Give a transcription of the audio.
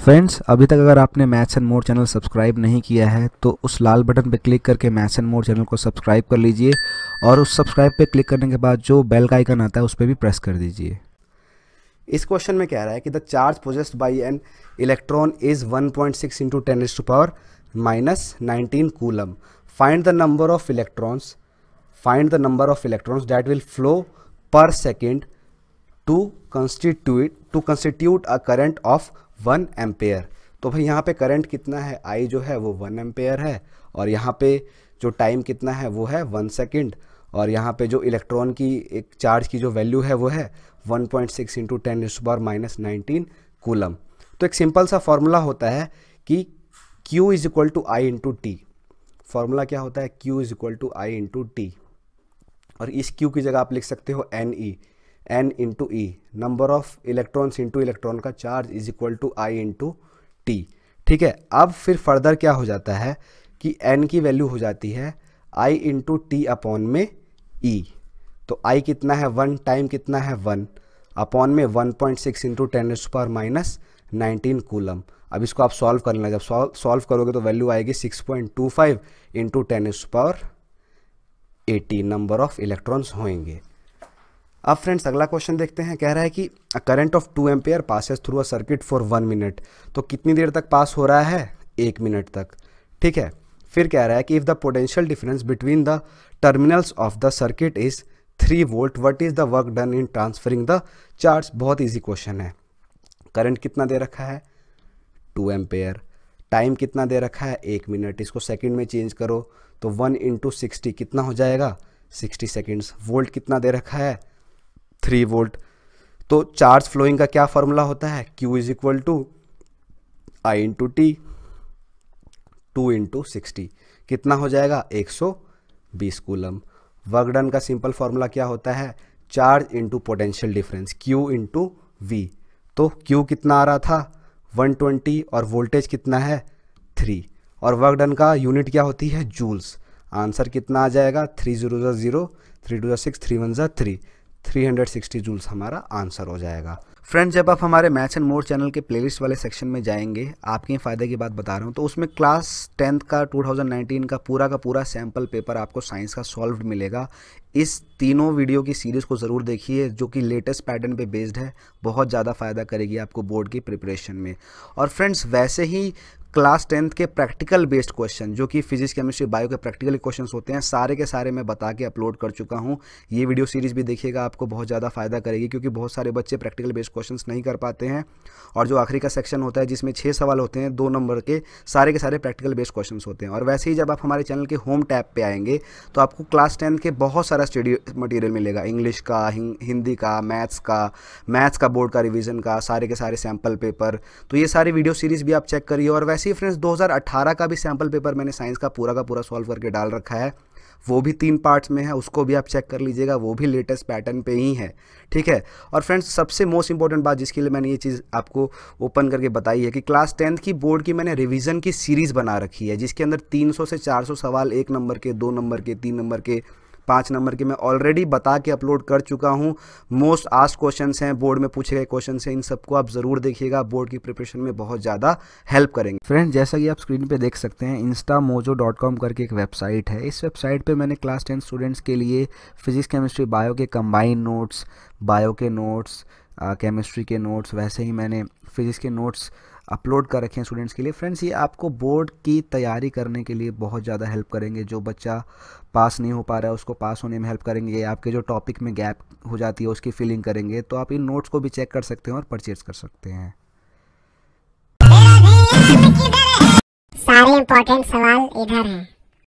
Friends, अभी तक अगर आपने maths and more channel subscribe नहीं किया है तो उस लाल बटन पर क्लिक करके मैथ्स एंड मोर चैनल को सब्सक्राइब कर लीजिए और उस सब्सक्राइब पे क्लिक करने के बाद जो बेल का आइकन आता है उस पर भी प्रेस कर दीजिए। इस क्वेश्चन में कह रहा है कि the charge possessed by an electron is 1.6 into 10⁻⁻19 coulomb. Find the number of electrons that will flow per second to constitute a current of 1 ampere. तो भाई यहाँ पे करंट कितना है, आई जो है वो 1 एम्पेयर है, और यहाँ पे जो टाइम कितना है वो है 1 सेकेंड, और यहाँ पे जो इलेक्ट्रॉन की एक चार्ज की जो वैल्यू है वो है 1.6 इंटू 10⁻⁻19 कूलम। तो एक सिंपल सा फॉर्मूला होता है कि Q is equal to I into T. Formula क्या होता है, Q is equal to I into T, और इस Q की जगह आप लिख सकते हो N into E, number of electrons into electron का charge is equal to I into T. ठीक है, अब फिर फर्दर क्या हो जाता है कि N की वैल्यू हो जाती है आई इंटू टी अपॉन में E। तो I कितना है 1, टाइम कितना है 1, अपॉन में 1.6 इंटू 10⁻⁻19 कूलम। अब इसको आप सॉल्व कर लेना, जब सॉल्व करोगे तो वैल्यू आएगी 6.25 इंटू 10⁻80 नंबर ऑफ इलेक्ट्रॉन्स होंगे। अब फ्रेंड्स अगला क्वेश्चन देखते हैं। कह रहा है कि अ current of 2 ampere passes through a circuit for 1 minute. तो कितनी देर तक पास हो रहा है, 1 मिनट तक। ठीक है, फिर कह रहा है कि if the potential difference between the terminals of the circuit is 3 volt, what is the work done in transferring the charge. बहुत ईजी क्वेश्चन है। करंट कितना दे रखा है 2 एम्पेयर, टाइम कितना दे रखा है 1 मिनट, इसको सेकंड में चेंज करो तो 1 इंटू 60 कितना हो जाएगा 60 सेकेंड्स। वोल्ट कितना दे रखा है 3 वोल्ट। तो चार्ज फ्लोइंग का क्या फॉर्मूला होता है, Q is equal to I into T, 2 into 60 कितना हो जाएगा 120 कूलम। वर्क डन का सिंपल फॉर्मूला क्या होता है, charge into potential difference, Q into V। तो Q कितना आ रहा था 120 और वोल्टेज कितना है 3, और वर्क डन का यूनिट क्या होती है जूल्स। आंसर कितना आ जाएगा 3 0 0, 3 2 6, 3 1 3, 360 जूल्स हमारा आंसर हो जाएगा। फ्रेंड्स, जब आप हमारे मैथ्स एंड मोर चैनल के प्लेलिस्ट वाले सेक्शन में जाएंगे, आपके फ़ायदे की बात बता रहा हूँ, तो उसमें क्लास 10th का 2019 का पूरा सैम्पल पेपर आपको साइंस का सॉल्व्ड मिलेगा। इस तीनों वीडियो की सीरीज़ को ज़रूर देखिए, जो कि लेटेस्ट पैटर्न पे बेस्ड है, बहुत ज़्यादा फ़ायदा करेगी आपको बोर्ड की प्रिपरेशन में। और फ्रेंड्स, वैसे ही क्लास 10th के प्रैक्टिकल बेस्ड क्वेश्चन, जो कि फिजिक्स केमिस्ट्री बायो के प्रैक्टिकल क्वेश्चंस होते हैं, सारे के सारे मैं बता के अपलोड कर चुका हूं। ये वीडियो सीरीज़ भी देखिएगा, आपको बहुत ज़्यादा फ़ायदा करेगी, क्योंकि बहुत सारे बच्चे प्रैक्टिकल बेस्ड क्वेश्चंस नहीं कर पाते हैं। और जो आखिरी का सेक्शन होता है जिसमें 6 सवाल होते हैं 2 नंबर के, सारे के सारे प्रैक्टिकल बेस्ड क्वेश्चन होते हैं। और वैसे ही जब आप हमारे चैनल के होम टैब पर आएंगे तो आपको क्लास 10th के बहुत सारा स्टडी मटीरियल मिलेगा, इंग्लिश का, हिंदी का, मैथ्स का बोर्ड का रिवीजन का, सारे के सारे सैम्पल पेपर। तो ये सारी वीडियो सीरीज़ भी आप चेक करिए। और वैसे ही फ्रेंड्स 2018 का भी सैम्पल पेपर मैंने साइंस का पूरा सॉल्व करके डाल रखा है, वो भी 3 पार्ट्स में है, उसको भी आप चेक कर लीजिएगा, वो भी लेटेस्ट पैटर्न पे ही है। ठीक है, और फ्रेंड्स सबसे मोस्ट इंपॉर्टेंट बात जिसके लिए मैंने ये चीज़ आपको ओपन करके बताई है कि क्लास 10th की बोर्ड की मैंने रिवीजन की सीरीज़ बना रखी है, जिसके अंदर 300 से 400 सवाल 1 नंबर के, 2 नंबर के, 3 नंबर के, 5 नंबर के मैं ऑलरेडी बता के अपलोड कर चुका हूं। मोस्ट आस्क्ड क्वेश्चंस हैं, बोर्ड में पूछे गए क्वेश्चंस हैं, इन सबको आप ज़रूर देखिएगा, बोर्ड की प्रिपरेशन में बहुत ज़्यादा हेल्प करेंगे। फ्रेंड्स, जैसा कि आप स्क्रीन पे देख सकते हैं, instamojo.com करके एक वेबसाइट है। इस वेबसाइट पे मैंने क्लास 10 स्टूडेंट्स के लिए फिजिक्स केमिस्ट्री बायो के कंबाइंड नोट्स, बायो के नोट्स, केमिस्ट्री के नोट्स, वैसे ही मैंने फिजिक्स के नोट्स अपलोड कर रखे हैं स्टूडेंट्स के लिए। फ्रेंड्स, ये आपको बोर्ड की तैयारी करने के लिए बहुत ज़्यादा हेल्प करेंगे। जो बच्चा पास नहीं हो पा रहा है उसको पास होने में हेल्प करेंगे, आपके जो टॉपिक में गैप हो जाती है उसकी फिलिंग करेंगे। तो आप इन नोट्स को भी चेक कर सकते हैं और परचेज कर सकते हैं। सारे इंपॉर्टेंट सवाल इधर हैं।